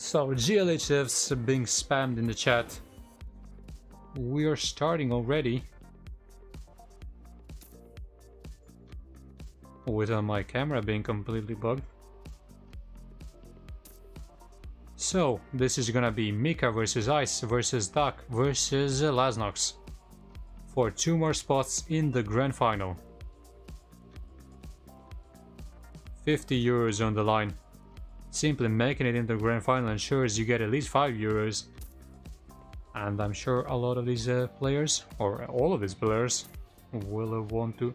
So GLHF's being spammed in the chat. We are starting already. With my camera being completely bugged. So this is gonna be Micka versus Ice versus Taak versus Laznox for 2 more spots in the grand final. 50 euros on the line. Simply making it into the grand final ensures you get at least 5 euros. And I'm sure a lot of these players, or all of these players, will want to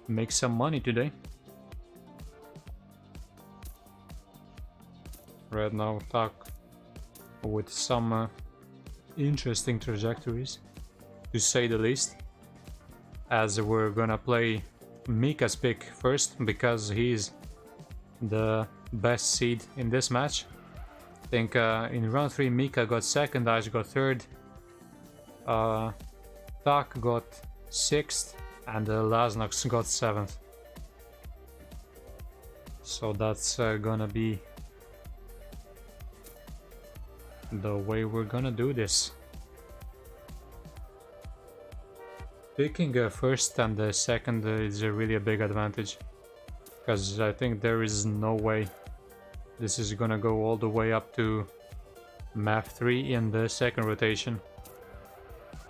make some money today. Right now, Taak with some interesting trajectories, to say the least. As we're gonna play Micka's pick first, because he's the best seed in this match. I think in round 3 Micka got second, Ice got third, Taak got 6th, and Laznox got 7th. So that's gonna be the way we're gonna do this. Picking first and second is really a big advantage, because I think there is no way this is gonna go all the way up to map 3 in the second rotation.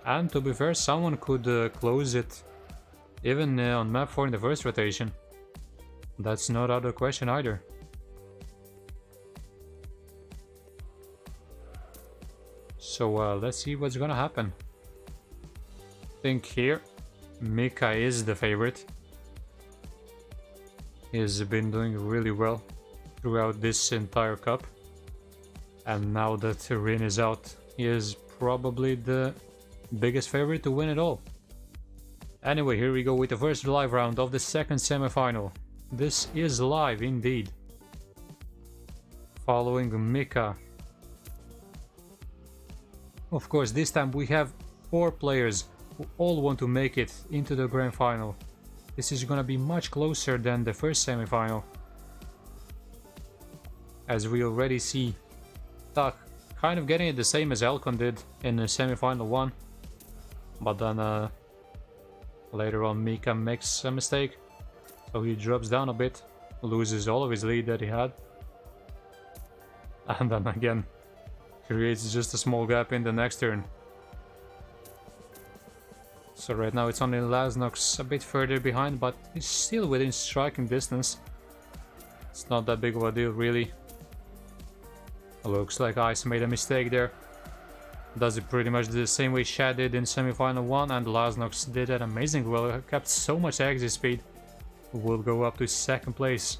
And to be fair, someone could close it even on map 4 in the first rotation. That's not out of the question either. So let's see what's gonna happen. I think here Micka is the favorite. He's been doing really well throughout this entire cup, and now that Rin is out, he is probably the biggest favorite to win it all. Anyway, here we go with the first live round of the second semi-final. This is live indeed. Following Micka. Of course, this time we have 4 players who all want to make it into the grand final. This is gonna be much closer than the first semi-final, as we already see Taak kind of getting it the same as Elkon did in the semi-final 1, but then later on Micka makes a mistake, so he drops down a bit, loses all of his lead that he had, and then again creates just a small gap in the next turn. So right now it's only Laznox a bit further behind, but he's still within striking distance. It's not that big of a deal really. Looks like Ice made a mistake there. Does it pretty much the same way Shad did in semi-final 1, and Laznox did that amazingly well, kept so much exit speed. Will go up to 2nd place.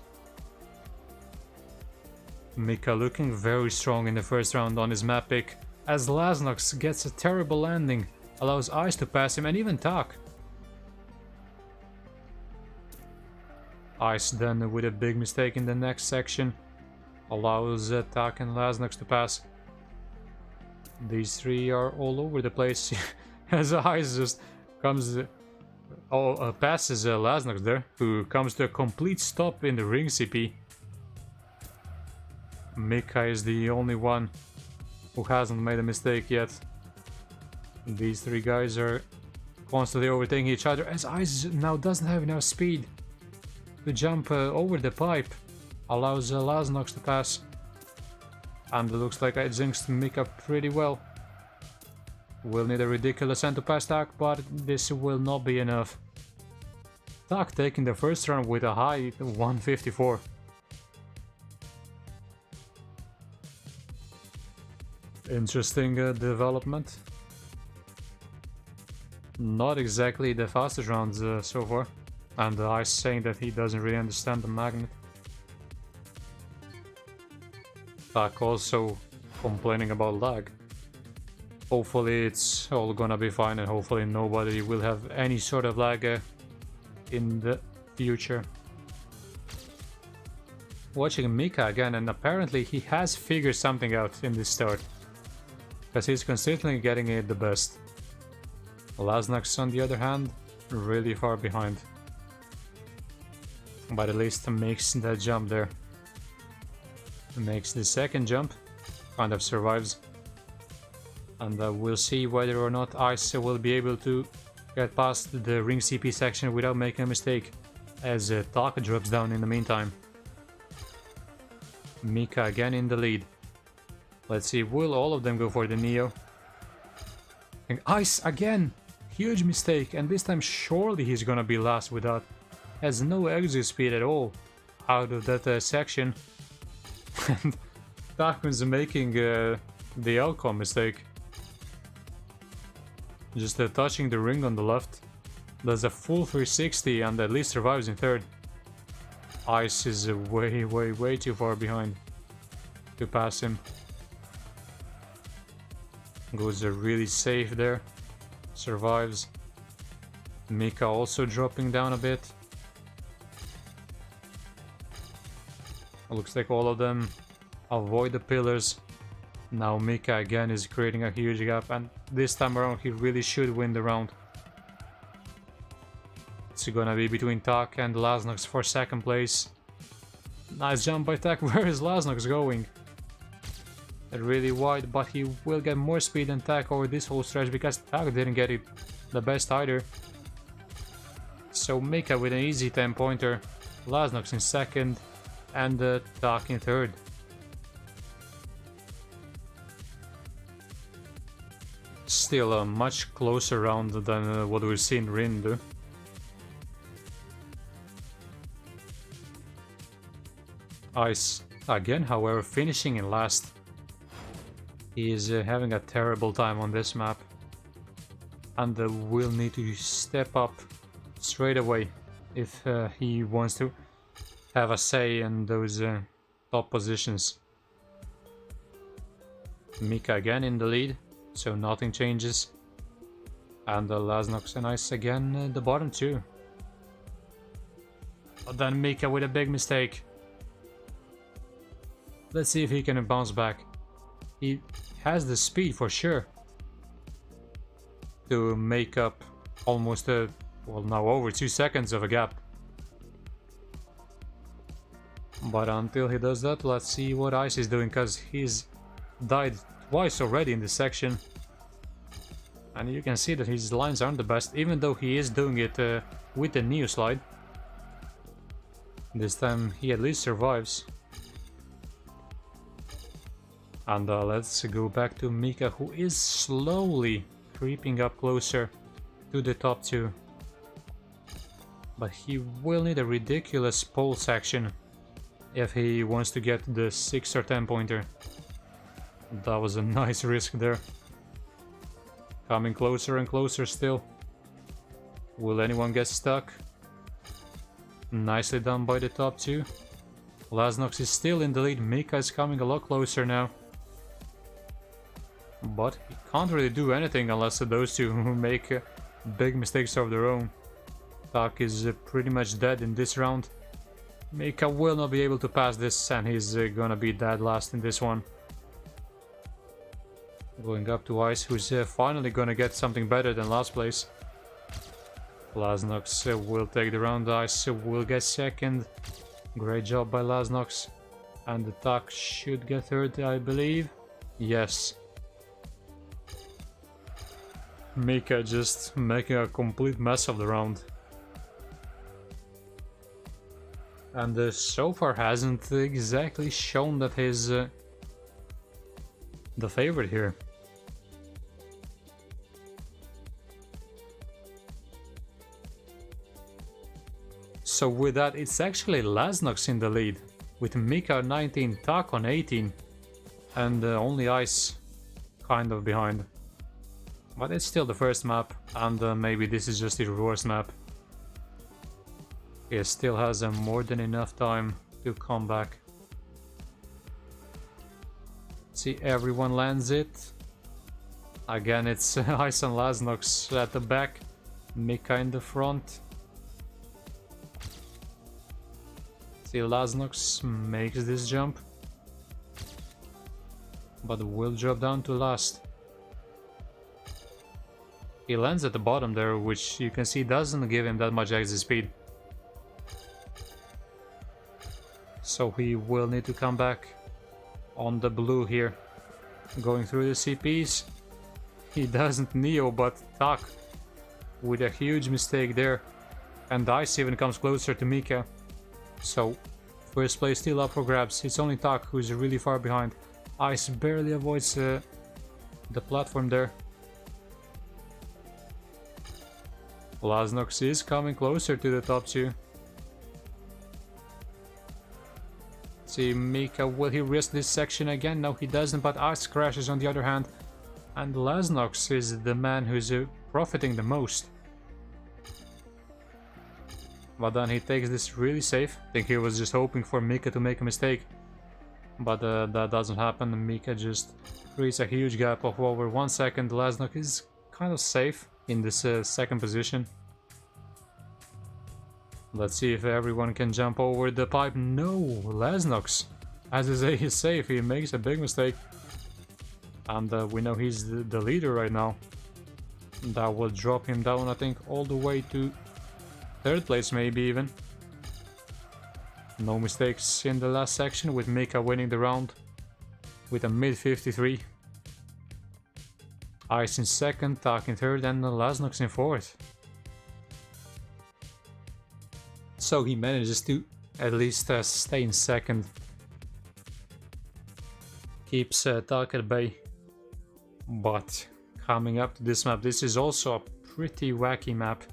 Micka looking very strong in the first round on his map pick, as Laznox gets a terrible landing, allows Ice to pass him and even Taak. Ice then with a big mistake in the next section, allows Taak and Laznox to pass. These 3 are all over the place, as Ice just comes, passes Laznox there, who comes to a complete stop in the ring CP. Micka is the only one who hasn't made a mistake yet. These 3 guys are constantly overtaking each other, as Ice now doesn't have enough speed to jump over the pipe. Allows Laznox to pass, and it looks like I jinxed Micka pretty well. We'll need a ridiculous end to pass Taak, but this will not be enough. Taak taking the first round with a high 154. Interesting development. Not exactly the fastest rounds so far, and Ice saying that he doesn't really understand the magnet. Taak also complaining about lag. Hopefully it's all gonna be fine, and hopefully nobody will have any sort of lag in the future. Watching Micka again, and apparently he has figured something out in this start, because he's consistently getting it the best. Laznox on the other hand, really far behind, but at least makes that jump there. Makes the second jump, kind of survives. And we'll see whether or not Ice will be able to get past the ring CP section without making a mistake, as Taak drops down in the meantime. Micka again in the lead. Let's see, will all of them go for the Neo? And Ice again! Huge mistake, and this time surely he's gonna be last without... Has no exit speed at all out of that section. And Taak's making the outcome mistake. Just touching the ring on the left. Does a full 360 and at least survives in third. Ice is way too far behind to pass him. Goes really safe there. Survives. Micka also dropping down a bit. Looks like all of them avoid the pillars. Now Micka again is creating a huge gap, and this time around he really should win the round. It's gonna be between Taak and Laznox for second place. Nice jump by Taak. Where is Laznox going? Really wide, but he will get more speed than Taak over this whole stretch because Taak didn't get it the best either. So Micka with an easy 10-pointer, Laznox in second, and Taak in third. Still a much closer round than what we've seen Rin do. Ice again, however, finishing in last. He is having a terrible time on this map, and will need to step up straight away if he wants to have a say in those top positions. Micka again in the lead, so nothing changes. And Laznox and Ice again the bottom two. But then Micka with a big mistake. Let's see if he can bounce back. He has the speed for sure to make up almost well, now over 2 seconds of a gap. But until he does that, let's see what Ice is doing, because he's died twice already in this section. And you can see that his lines aren't the best, even though he is doing it with the Neo slide. This time he at least survives. And let's go back to Micka, who is slowly creeping up closer to the top two. But he will need a ridiculous pole section if he wants to get the 6 or 10 pointer. That was a nice risk there. Coming closer and closer still. Will anyone get stuck? Nicely done by the top two. Laznox is still in the lead. Micka is coming a lot closer now. But he can't really do anything unless those two make big mistakes of their own. Taak is pretty much dead in this round. Micka will not be able to pass this, and he's gonna be dead last in this one. Going up to Ice, who's finally gonna get something better than last place. Laznox will take the round. Ice will get second. Great job by Laznox. And the Taak should get third, I believe. Yes. Micka just making a complete mess of the round. And so far hasn't exactly shown that he's the favorite here. So with that, it's actually Laznox in the lead, with Micka on 19, Taak on 18, and only Ice kind of behind. But it's still the first map, and maybe this is just the reverse map. He still has more than enough time to come back. See, everyone lands it. Again, it's Ice and Laznox at the back, Micka in the front. See, Laznox makes this jump, but will drop down to last. He lands at the bottom there, which you can see doesn't give him that much exit speed. So he will need to come back on the blue here. going through the CPs. He doesn't Neo, but Taak with a huge mistake there. And Ice even comes closer to Micka. So, first place still up for grabs. It's only Taak who's really far behind. Ice barely avoids the platform there. Laznox is coming closer to the top 2. See, Micka, will he risk this section again? No, he doesn't, but Ice crashes on the other hand. And Laznox is the man who's profiting the most. But then he takes this really safe. I think he was just hoping for Micka to make a mistake. But that doesn't happen. Micka just creates a huge gap of over 1 second. Laznox is kind of safe in this second position. Let's see if everyone can jump over the pipe. No, Laznox, as his A is safe, he makes a big mistake. And we know he's the leader right now. That will drop him down, I think, all the way to 3rd place, maybe even. No mistakes in the last section, with Micka winning the round with a mid 53. Ice in 2nd, Taak in 3rd, and Laznox in 4th. So he manages to at least stay in 2nd. Keeps Taak at bay. But coming up to this map, this is also a pretty wacky map.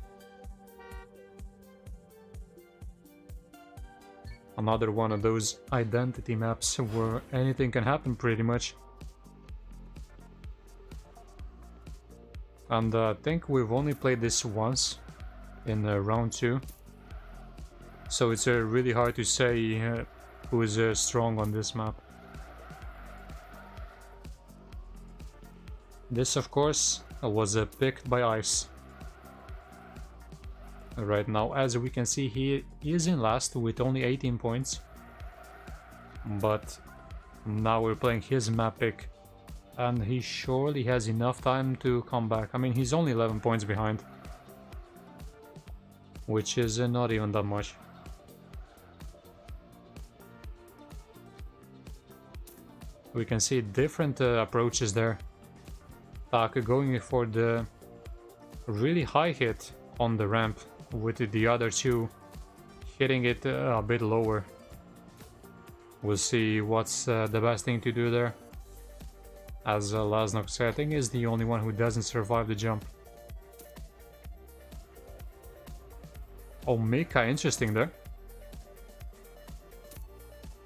Another one of those identity maps where anything can happen pretty much. And I think we've only played this once in round 2. So it's really hard to say who is strong on this map. This, of course, was picked by Ice. Right now, as we can see, he is in last with only 18 points. But now we're playing his map pick. And he surely has enough time to come back. I mean, he's only 11 points behind. Which is not even that much. We can see different approaches there. Taak going for the really high hit on the ramp, with the other 2 hitting it a bit lower. We'll see what's the best thing to do there. As Laznox, I think, is the only one who doesn't survive the jump. Oh, Micka, interesting there.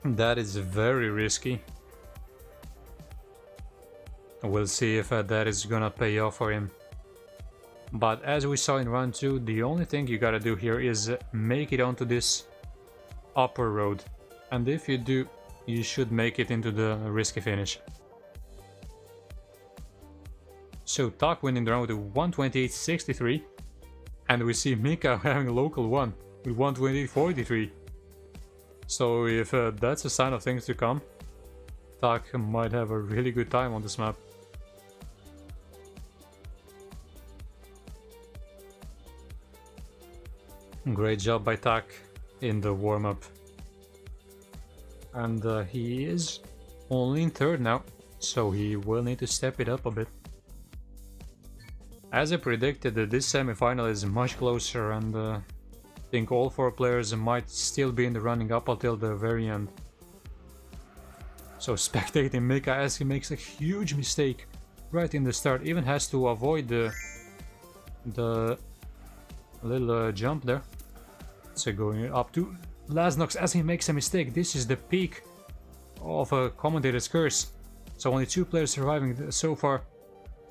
That is very risky. We'll see if that is gonna pay off for him. But as we saw in round 2, the only thing you gotta do here is make it onto this upper road. And if you do, you should make it into the risky finish. So Taak winning the round with 128.63. And we see Micka having a local 1 with 128.43. So if that's a sign of things to come, Taak might have a really good time on this map. Great job by Taak in the warm-up. And he is only in 3rd now, so he will need to step it up a bit. As I predicted, this semi-final is much closer, and I think all 4 players might still be in the running up until the very end. So spectating Micka as he makes a huge mistake right in the start, even has to avoid the little jump there. So going up to Laznox as he makes a mistake. This is the peak of a commentator's curse. So only 2 players surviving so far.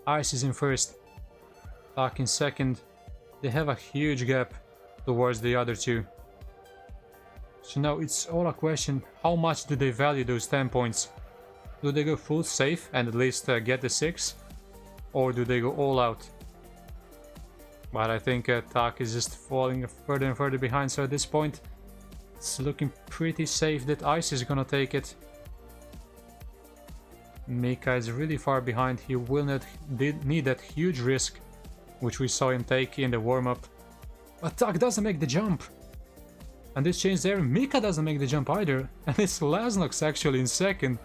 Ice is in 1st, Taak in 2nd. They have a huge gap towards the other 2. So now it's all a question, how much do they value those 10 points? Do they go full safe and at least get the 6? Or do they go all out? But I think Taak is just falling further and further behind, so at this point it's looking pretty safe that Ice is gonna take it. Micka is really far behind. He will not need that huge risk which we saw him take in the warm-up. But Taak doesn't make the jump. And this change there, Micka doesn't make the jump either. And it's Laznox actually in 2nd.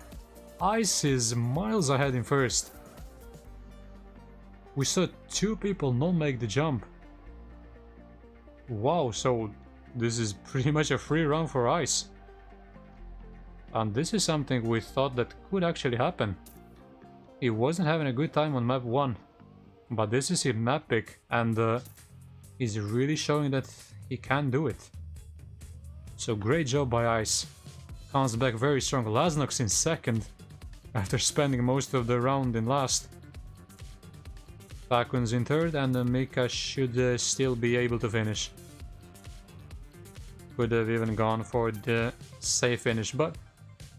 Ice is miles ahead in first. We saw 2 people not make the jump. Wow, so this is pretty much a free run for Ice. And this is something we thought that could actually happen. He wasn't having a good time on map 1. But this is his map pick, and he's really showing that he can do it. So great job by Ice. Comes back very strong. Laznox in second, after spending most of the round in last. Taak's in third, and Micka should still be able to finish. Could have even gone for the safe finish, but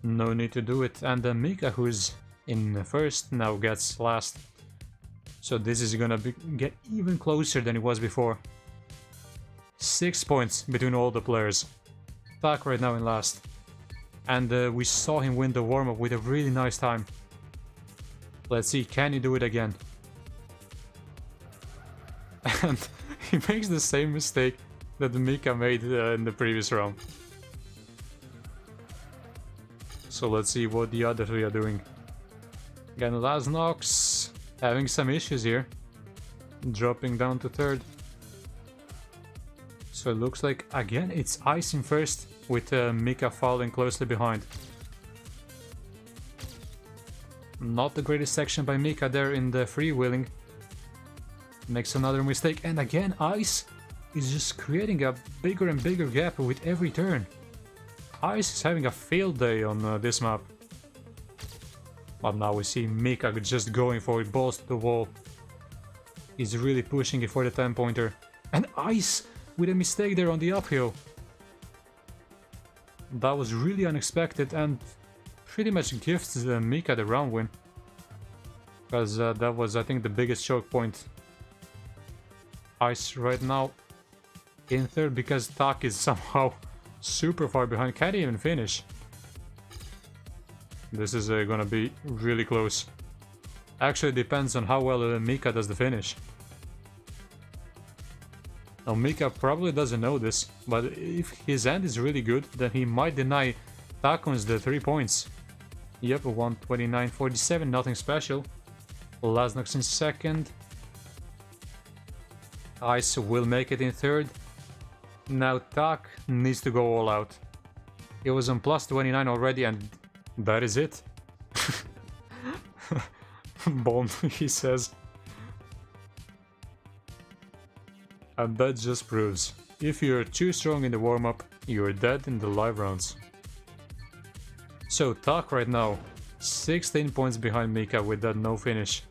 no need to do it. And Micka, who's in first, now gets last. So this is gonna get even closer than it was before. 6 points between all the players. Taak right now in last. And we saw him win the warm-up with a really nice time. Let's see, can he do it again? And he makes the same mistake that Micka made in the previous round. So let's see what the other 3 are doing. Again, Laznox having some issues here. Dropping down to third. So it looks like, again, it's Ice in first, with Micka following closely behind. Not the greatest section by Micka there in the freewheeling. Makes another mistake, and again Ice is just creating a bigger and bigger gap with every turn. Ice is having a field day on this map. But now we see Micka just going for it, balls to the wall. He's really pushing it for the 10-pointer. And Ice with a mistake there on the uphill. That was really unexpected and pretty much gifts Micka the round win. Because that was, I think, the biggest choke point. Ice right now in third because Taak is somehow super far behind. Can't even finish. This is gonna be really close. Actually depends on how well Micka does the finish. Now Micka probably doesn't know this, but if his end is really good, then he might deny Taak's the 3 points. Yep, 129.47, nothing special. Laznox in second. Ice will make it in third. Now Taak needs to go all out. He was on plus 29 already, and that is it. Bond, he says. And that just proves, if you're too strong in the warm-up, you're dead in the live rounds. So Taak right now, 16 points behind Micka with that no finish.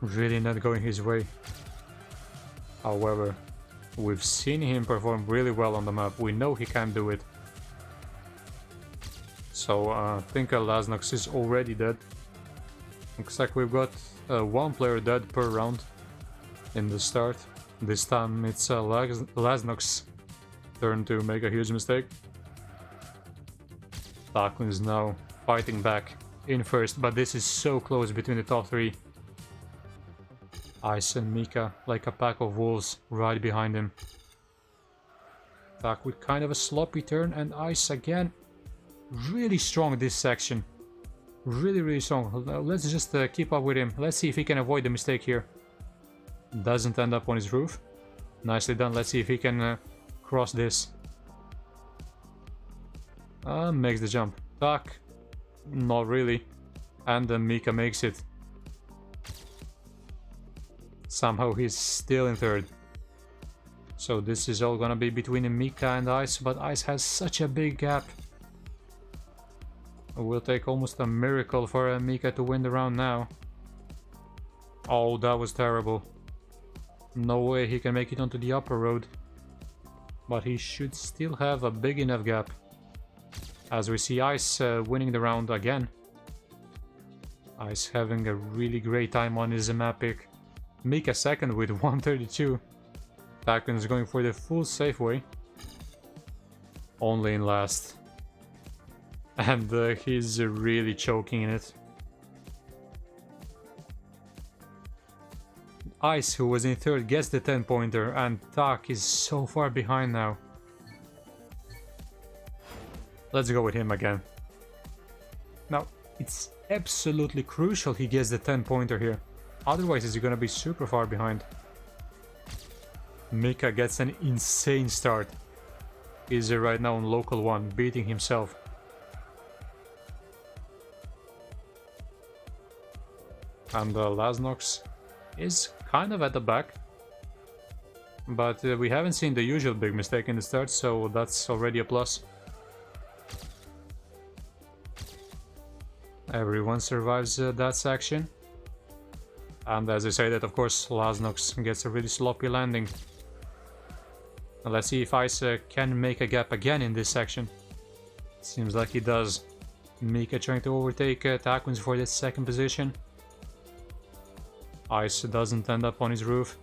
Really not going his way. However, we've seen him perform really well on the map. We know he can do it. So I think Laznox is already dead. Looks like we've got 1 player dead per round in the start. This time it's Laznox's turn to make a huge mistake. Taak is now fighting back in first, but this is so close between the top 3. Ice and Micka like a pack of wolves right behind him. Taak with kind of a sloppy turn, and Ice again really strong this section. Really strong. Let's just keep up with him. Let's see if he can avoid the mistake here. Doesn't end up on his roof. Nicely done. Let's see if he can cross this. Makes the jump. Taak, not really. And Micka makes it. Somehow he's still in third. So this is all gonna be between Micka and Ice, but Ice has such a big gap. It will take almost a miracle for Micka to win the round now. Oh, that was terrible. No way he can make it onto the upper road. But he should still have a big enough gap. As we see Ice winning the round again. Ice having a really great time on his map pick. Micka second with 132. Taak is going for the full safe way. Only in last. And he's really choking in it. Ice, who was in third, gets the 10-pointer, and Taak is so far behind now. Let's go with him again. Now, it's absolutely crucial he gets the 10-pointer here. Otherwise, he's gonna be super far behind. Micka gets an insane start. He's right now on local 1, beating himself. And Laznox is kind of at the back. But we haven't seen the usual big mistake in the start, so that's already a plus. Everyone survives that section. And as I say that, of course, Laznox gets a really sloppy landing. And let's see if Ice can make a gap again in this section. Seems like he does. Micka trying to overtake Taak for this second position. Ice doesn't end up on his roof.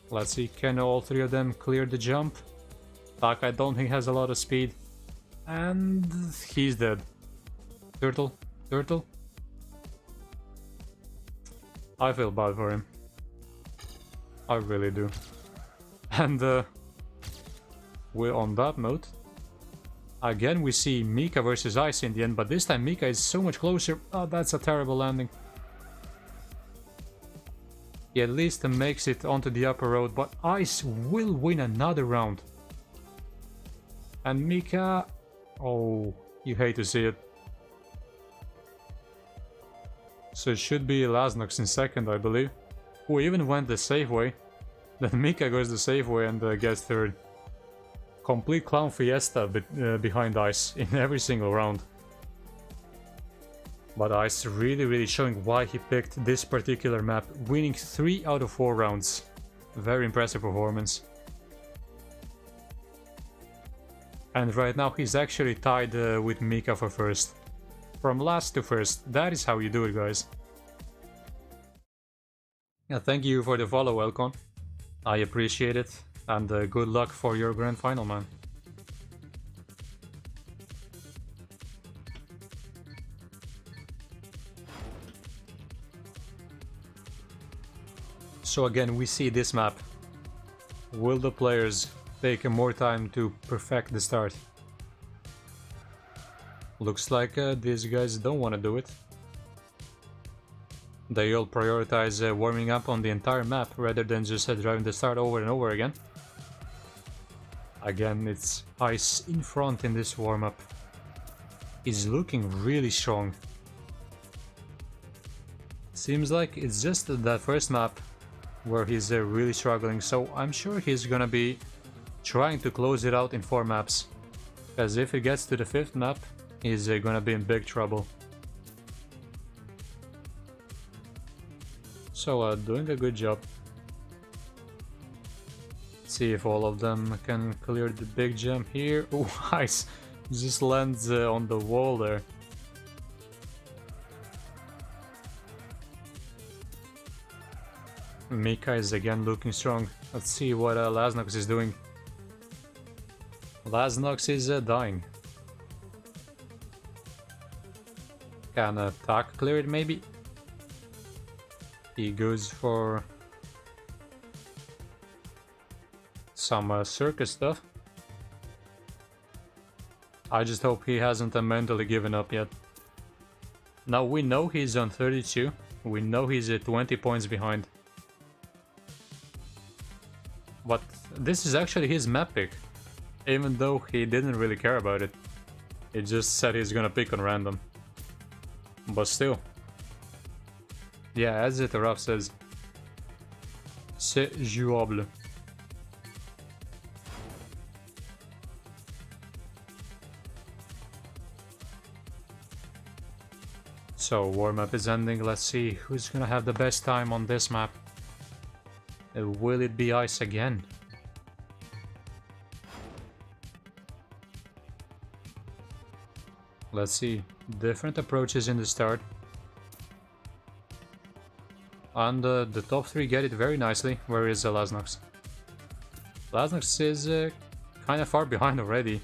Let's see, can all three of them clear the jump? Taak, I don't think has a lot of speed. And he's dead. Turtle, turtle. I feel bad for him. I really do. And we're on that note. Again, we see Micka versus Ice in the end, but this time Micka is so much closer. Oh, that's a terrible landing. He at least makes it onto the upper road, but Ice will win another round. And Micka... oh, you hate to see it. So it should be Laznox in second, I believe. Who even went the safe way. Then Micka goes the safe way and gets third. Complete clown fiesta behind Ice in every single round. But Ice really showing why he picked this particular map, winning 3 out of 4 rounds. Very impressive performance. And right now he's actually tied with Micka for first. From last to first, that is how you do it, guys. Yeah, thank you for the follow, Elcon. I appreciate it, and good luck for your grand final, man. So again, we see this map. Will the players take more time to perfect the start? Looks like these guys don't want to do it. They all prioritize warming up on the entire map rather than just driving the start over and over again. Again, it's Ice in front in this warm-up. He's looking really strong. Seems like it's just that first map where he's really struggling, so I'm sure he's gonna be trying to close it out in 4 maps. Because if he gets to the 5th map, he's gonna be in big trouble. So doing a good job. See if all of them can clear the big jump here. Oh, Ice just lands on the wall there. Micka is again looking strong. Let's see what Laznox is doing. Laznox is dying. Can Taak clear it maybe? He goes for some circus stuff. I just hope he hasn't mentally given up yet. Now we know he's on 32. We know he's at 20 points behind. But this is actually his map pick. Even though he didn't really care about it. He just said he's gonna pick on random. But still. Yeah, as Taraaf says. C'est jouable. So, warm-up is ending. Let's see who's gonna have the best time on this map. Will it be Ice again? Let's see. Different approaches in the start. And the top 3 get it very nicely. Where is Laznox? Laznox is kind of far behind already.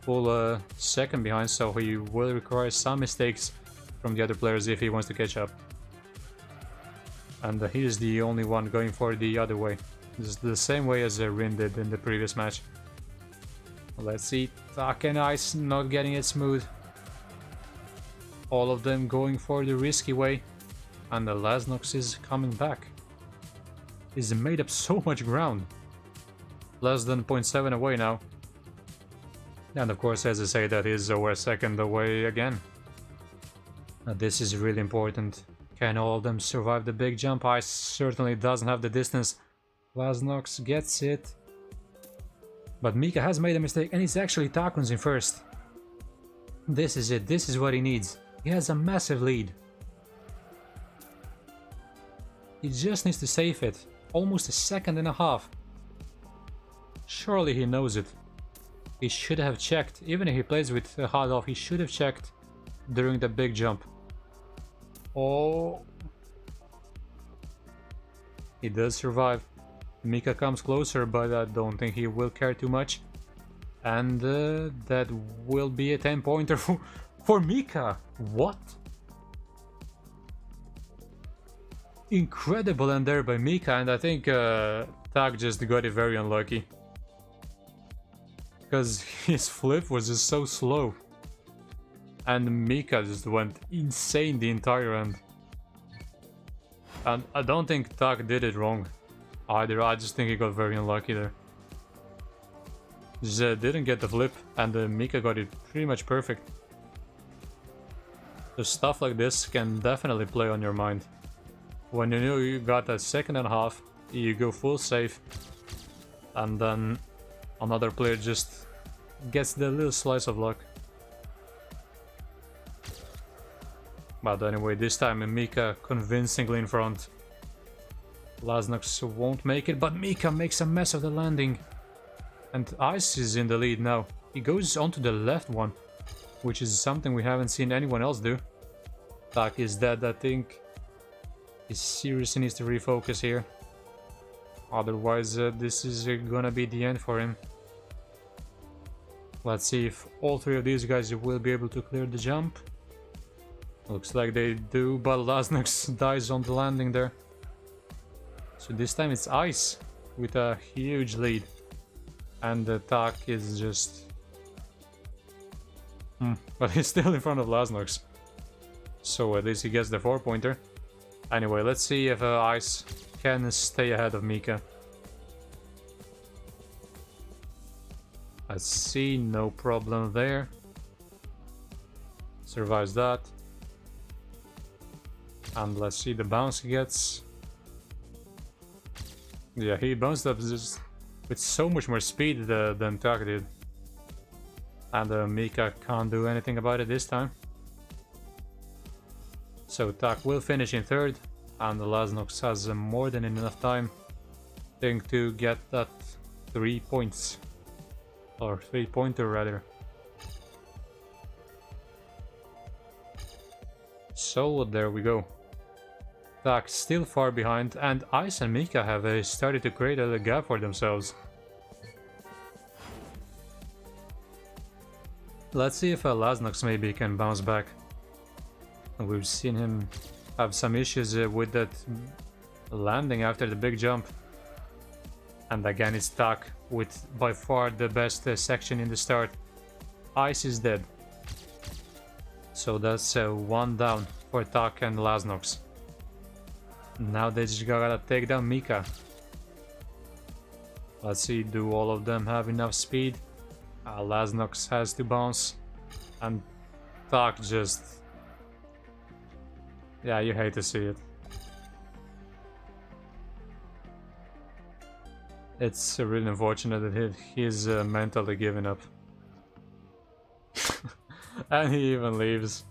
Full second behind, so he will require some mistakes from the other players if he wants to catch up. And he is the only one going for the other way. This is the same way as Rin did in the previous match. Let's see. Taak and Ice not getting it smooth. All of them going for the risky way. And the Laznox is coming back. He's made up so much ground. Less than 0.7 away now. And of course, as I say, that is over a second away again. Now, this is really important. Can all of them survive the big jump? Ice certainly doesn't have the distance. Laznox gets it. But Micka has made a mistake, and it's actually Taakun's in first. This is it. This is what he needs. He has a massive lead. He just needs to save it. Almost a second and a half. Surely he knows it. He should have checked. Even if he plays with a hard off, he should have checked during the big jump. Oh. He does survive. Micka comes closer, but I don't think he will care too much. And that will be a 10-pointer for Micka. What? Incredible end there by Micka, and I think Taak just got it very unlucky. Because his flip was just so slow. And Micka just went insane the entire end. And I don't think Taak did it wrong either. I just think he got very unlucky there. Just didn't get the flip, and Micka got it pretty much perfect. So stuff like this can definitely play on your mind. When you know you got a second and a half, you go full save, and then another player just gets the little slice of luck. But anyway, this time Micka convincingly in front. Laznox won't make it, but Micka makes a mess of the landing. And Ice is in the lead now. He goes onto the left one, which is something we haven't seen anyone else do. Taak is dead, I think. He seriously needs to refocus here. Otherwise, this is gonna be the end for him. Let's see if all three of these guys will be able to clear the jump. Looks like they do, but Laznox dies on the landing there. So this time it's Ice with a huge lead. And the Taak is just... But he's still in front of Laznox. So at least he gets the 4-pointer. Anyway, let's see if Ice can stay ahead of Micka. Let's see, no problem there. Survives that. And let's see the bounce he gets. Yeah, he bounced up just with so much more speed than Taak did. And Micka can't do anything about it this time. So Taak will finish in third, and the Laznox has more than enough time, I think, to get that 3 points. Or 3-pointer rather. So there we go. Taak still far behind, and Ice and Micka have started to create a gap for themselves. Let's see if Laznox maybe can bounce back. We've seen him have some issues with that landing after the big jump. And again it's Taak with by far the best section in the start. Ice is dead. So that's one down for Taak and Laznox. Now they just gotta take down Micka. Let's see, do all of them have enough speed? Laznox has to bounce. And Taak just... Yeah, you hate to see it. It's really unfortunate that he's mentally giving up. And he even leaves.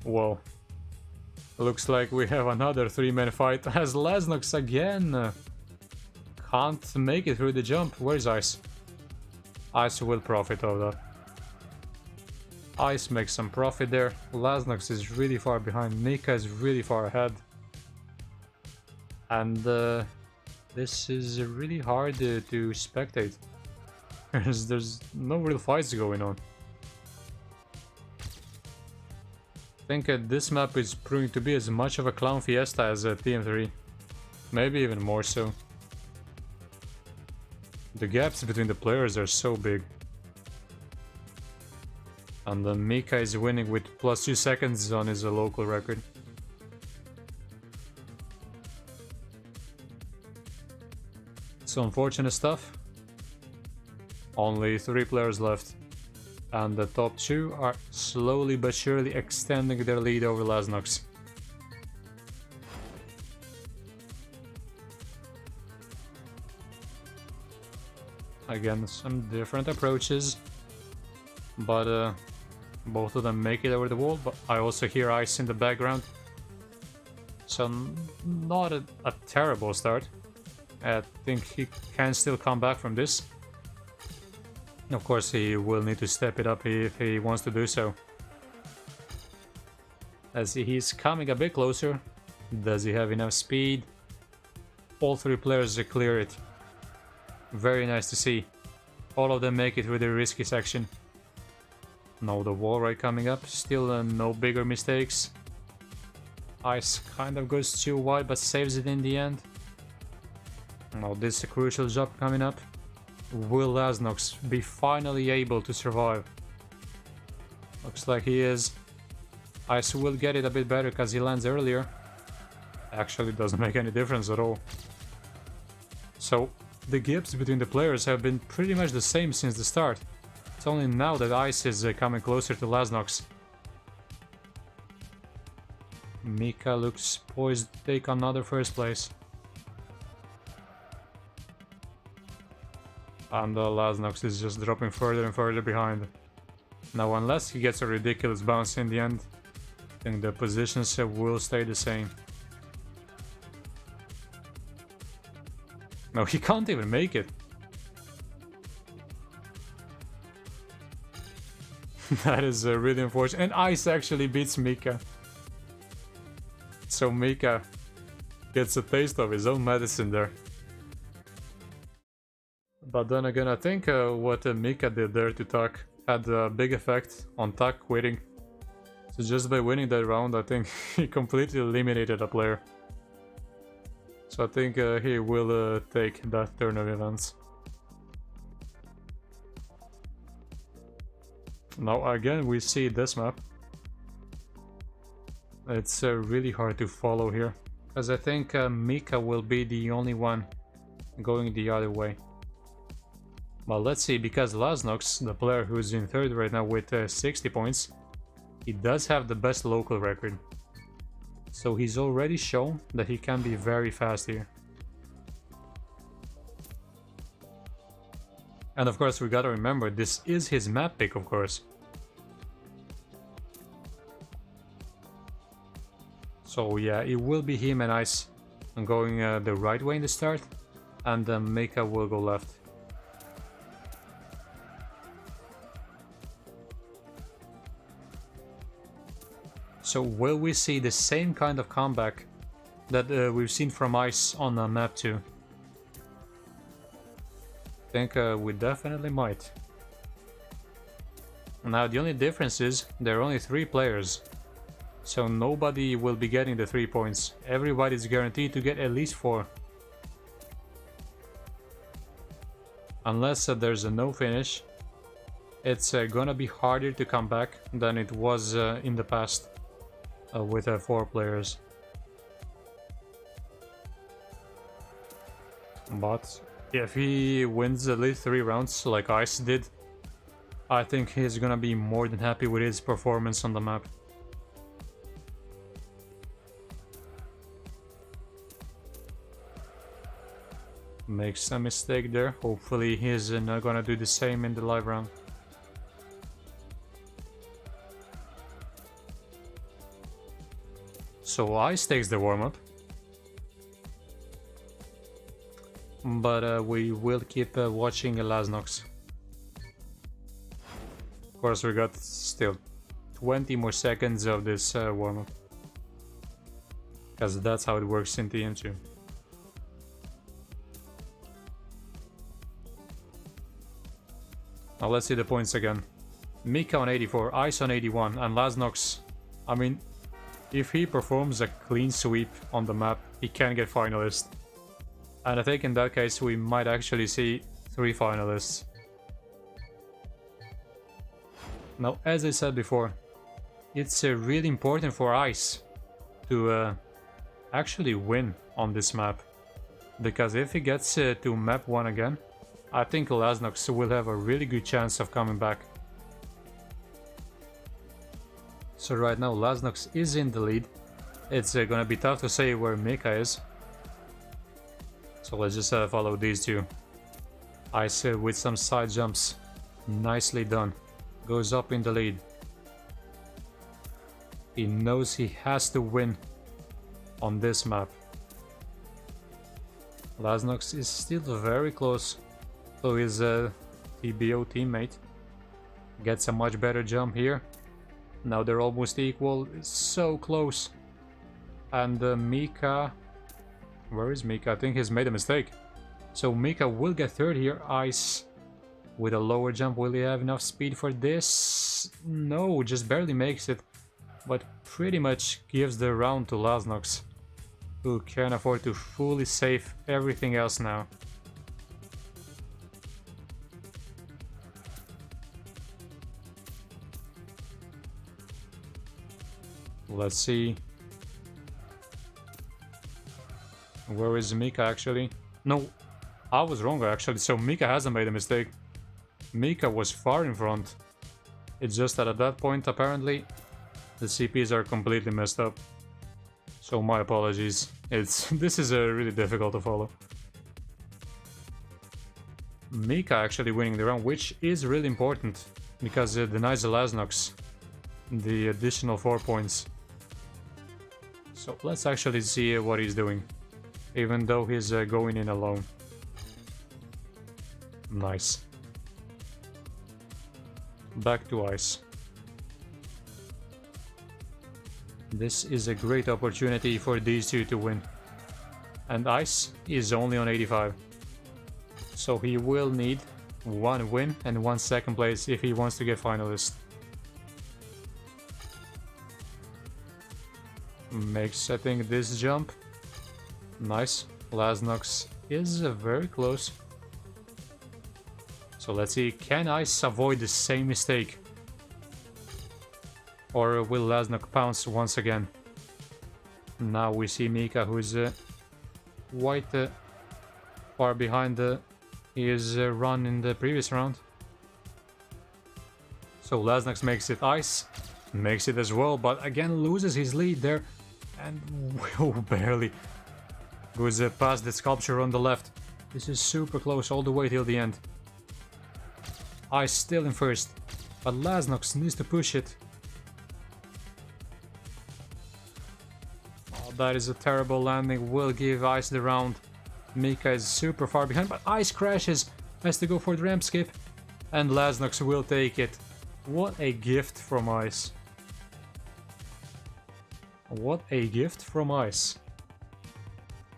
Whoa. Looks like we have another 3-man fight as Laznox again can't make it through the jump. Where's Ice? Ice will profit of that. Ice makes some profit there. Laznox is really far behind. Micka is really far ahead. And this is really hard to spectate. There's no real fights going on. I think this map is proving to be as much of a clown fiesta as TM3. Maybe even more so. The gaps between the players are so big. And Micka is winning with +2 seconds on his local record. So unfortunate stuff. Only 3 players left. And the top 2 are slowly but surely extending their lead over Laznox. Again, some different approaches. But both of them make it over the wall. But I also hear ice in the background. So not a terrible start. I think he can still come back from this. Of course, he will need to step it up if he wants to do so. As he's coming a bit closer. Does he have enough speed? All 3 players clear it. Very nice to see. All of them make it through the risky section. Now the wall right coming up. Still no bigger mistakes. Ice kind of goes too wide but saves it in the end. Now this is a crucial job coming up. Will Laznox be finally able to survive? Looks like he is. Ice will get it a bit better because he lands earlier. Actually doesn't make any difference at all. So the gaps between the players have been pretty much the same since the start. It's only now that Ice is coming closer to Laznox. Micka looks poised to take another first place. And Laznox is just dropping further and further behind. Now unless he gets a ridiculous bounce in the end, I think the positions will stay the same. No, he can't even make it. That is really unfortunate. And Ice actually beats Micka. So Micka gets a taste of his own medicine there. But then again, I think what Micka did there to Taak had a big effect on Taak quitting. So just by winning that round, I think he completely eliminated a player. So I think he will take that turn of events. Now again we see this map. It's really hard to follow here. Because I think Micka will be the only one going the other way. Well, let's see, because Laznox, the player who's in third right now with 60 points, he does have the best local record. So he's already shown that he can be very fast here. And of course we gotta remember, this is his map pick, of course. So yeah, it will be him and Ice going the right way in the start, and Micka will go left. So will we see the same kind of comeback that we've seen from Ice on map 2? I think we definitely might. Now the only difference is there are only 3 players. So nobody will be getting the 3 points. Everybody's guaranteed to get at least 4. Unless there's a no finish, it's gonna be harder to come back than it was in the past with 4 players. But if he wins at least 3 rounds like Ice did, I think he's gonna be more than happy with his performance on the map. Makes a mistake there. Hopefully he's not gonna do the same in the live round. So Ice takes the warm-up. But we will keep watching Laznox. Of course we got still 20 more seconds of this warm-up. Because that's how it works in TM2. Now let's see the points again. Micka on 84, Ice on 81, and Laznox, I mean, if he performs a clean sweep on the map, he can get finalist. And I think in that case we might actually see 3 finalists. Now, as I said before, it's really important for Ice to actually win on this map. Because if he gets to map 1 again, I think Laznox will have a really good chance of coming back. So right now Laznox is in the lead. It's gonna be tough to say where Micka is. So let's just follow these two. Ice with some side jumps. Nicely done. Goes up in the lead. He knows he has to win on this map. Laznox is still very close to his TBO teammate. Gets a much better jump here. Now they're almost equal. It's so close. And Micka... Where is Micka? I think he's made a mistake. So Micka will get third here. Ice with a lower jump. Will he have enough speed for this? No, just barely makes it. But pretty much gives the round to Laznox, who can afford to fully save everything else now. Let's see. Where is Micka actually? No, I was wrong actually, so Micka hasn't made a mistake. Micka was far in front. It's just that at that point apparently the CPs are completely messed up. So my apologies. This is really difficult to follow. Micka actually winning the round, which is really important because it denies the Laznox the additional 4 points. So let's actually see what he's doing, even though he's going in alone. Nice. Back to Ice. This is a great opportunity for these two to win. And Ice is only on 85. So he will need 1 win and 1 second place if he wants to get finalist. Makes, I think, this jump. Nice. Laznox is very close. So let's see, can Ice avoid the same mistake? Or will Laznox pounce once again? Now we see Micka, who is quite far behind his run in the previous round. So Laznox makes it. Ice makes it as well, but again loses his lead there. And barely goes past the sculpture on the left. This is super close all the way till the end. Ice still in first, but Laznox needs to push it. Oh, that is a terrible landing. Will give Ice the round. Micka is super far behind, but Ice crashes. Has to go for the ramp skip. And Laznox will take it. What a gift from Ice. What a gift from Ice.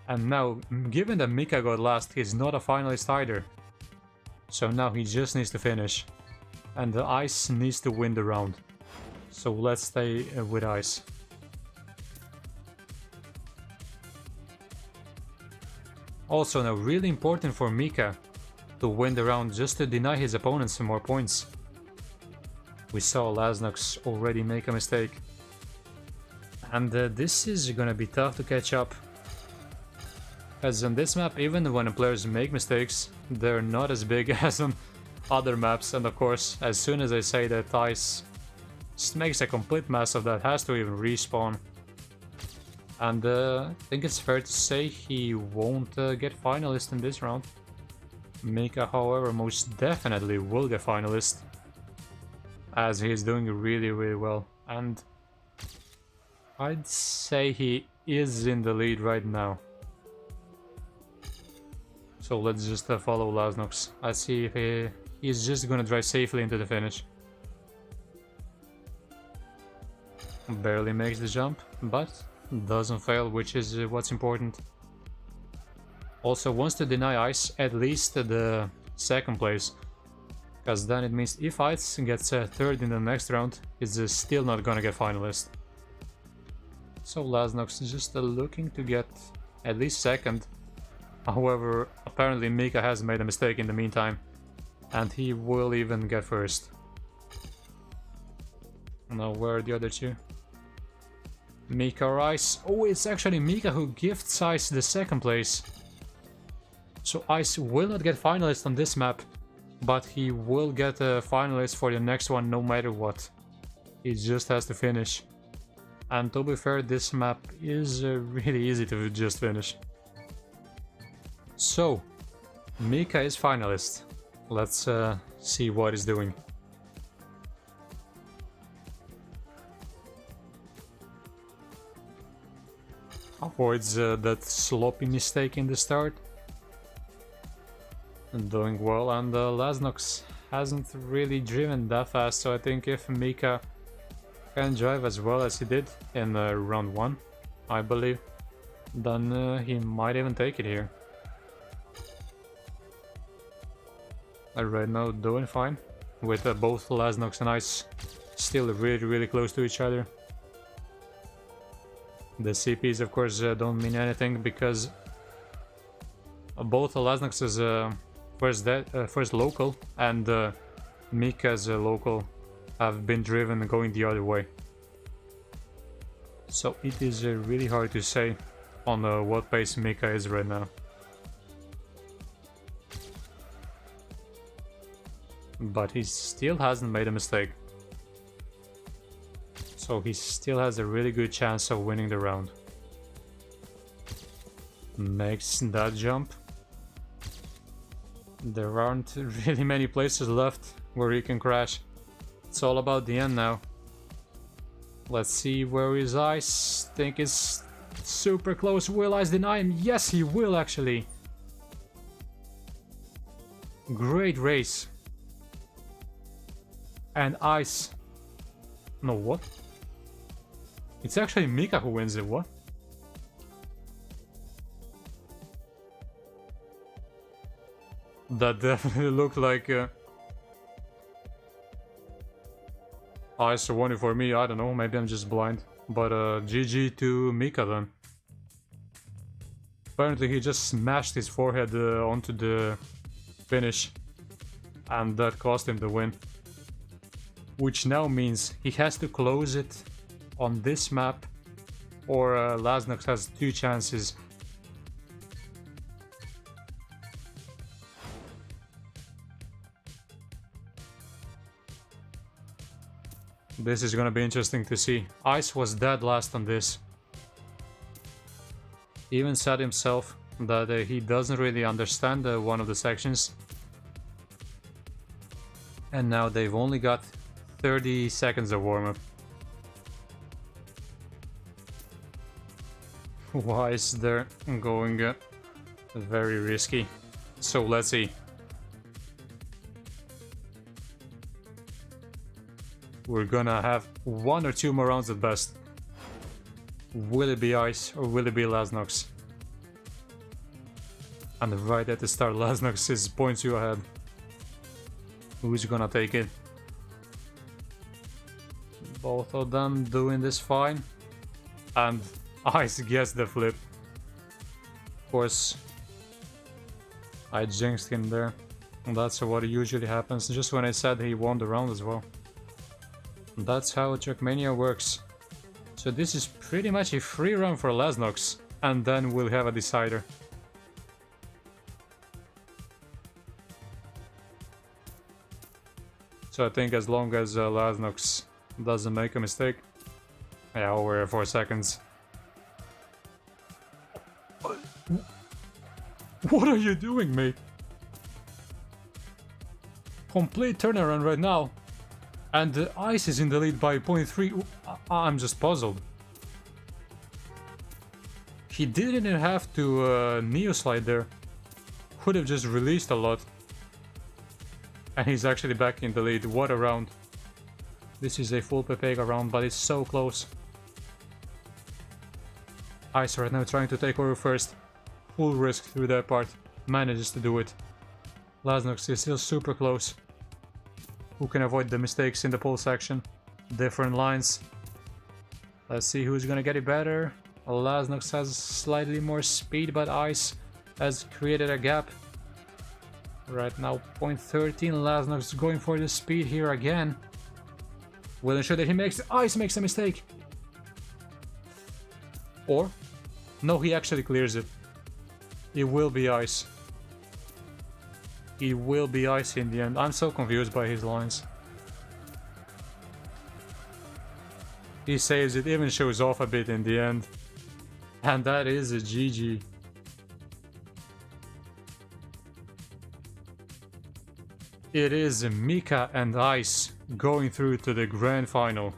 And now, given that Micka got last, he's not a finalist either. So now he just needs to finish. And the Ice needs to win the round. So let's stay with Ice. Also now, really important for Micka to win the round just to deny his opponents some more points. We saw Laznox already make a mistake. And this is gonna be tough to catch up. As on this map, even when players make mistakes, they're not as big as on other maps. And of course, as soon as I say that Ice just makes a complete mess of that, has to even respawn. And I think it's fair to say he won't get finalist in this round. Micka, however, most definitely will get finalist, as he's doing really, really well. And I'd say he is in the lead right now. So let's just follow Laznox. I see if he's just gonna drive safely into the finish. Barely makes the jump, but doesn't fail, which is what's important. Also wants to deny Ice at least the second place, because then it means if Ice gets third in the next round, he's still not gonna get finalist. So Laznox is just looking to get at least second. However, apparently Micka has made a mistake in the meantime, and he will even get first. Now, where are the other two? Micka or Ice? Oh, it's actually Micka who gifts Ice the second place. So Ice will not get finalist on this map, but he will get a finalist for the next one no matter what. He just has to finish. And to be fair, this map is really easy to just finish. So, Micka is finalist. Let's see what he's doing. Avoids that sloppy mistake in the start. And doing well, and Laznox hasn't really driven that fast, so I think if Micka can drive as well as he did in round 1, I believe, then he might even take it here. Right now doing fine, with both Laznox and Ice still really close to each other. The CPs of course don't mean anything because both Laznox's first local and Micka's local have been driven going the other way. So it is really hard to say on what pace Micka is right now. But he still hasn't made a mistake. So he still has a really good chance of winning the round. Makes that jump. There aren't really many places left where he can crash. It's all about the end now. Let's see where his Ice. Think it's super close. Will Ice deny him? Yes, he will actually. Great race. And Ice. No, what? It's actually Micka who wins it, what? That definitely looked like Ice won it for me, I don't know, maybe I'm just blind. But GG to Micka then. Apparently he just smashed his forehead onto the finish. And that cost him the win. Which now means he has to close it on this map, or Laznox has 2 chances. This is gonna be interesting to see. Ice was dead last on this. He even said himself that he doesn't really understand one of the sections. And now they've only got 30 seconds of warm-up. Why is there going very risky? So let's see. We're gonna have 1 or 2 more rounds at best. Will it be Ice or will it be Laznox? And right at the start, Laznox is 0.2 ahead. Who's gonna take it? Both of them doing this fine. And Ice gets the flip. Of course, I jinxed him there. And that's what usually happens, just when I said he won the round as well. That's how Trackmania works. So this is pretty much a free run for Laznox, and then we'll have a decider. So I think as long as Laznox doesn't make a mistake. Yeah, over 4 seconds. What are you doing, mate? Complete turnaround right now. And Ice is in the lead by 0.3. I'm just puzzled. He didn't have to Neo slide there. Could have just released a lot. And he's actually back in the lead. What a round. This is a full Pepega round, but it's so close. Ice right now trying to take over first. Full risk through that part. Manages to do it. Laznox is still super close. Who can avoid the mistakes in the pole section? Different lines. Let's see who's gonna get it better. Laznox has slightly more speed, but Ice has created a gap. Right now, 0.13. Laznox going for the speed here again. will ensure that he makes Ice makes a mistake. Or no, he actually clears it. It will be Ice. It will be Ice in the end. I'm so confused by his lines. He saves it, even shows off a bit in the end. And that is a GG. It is Micka and Ice going through to the grand final.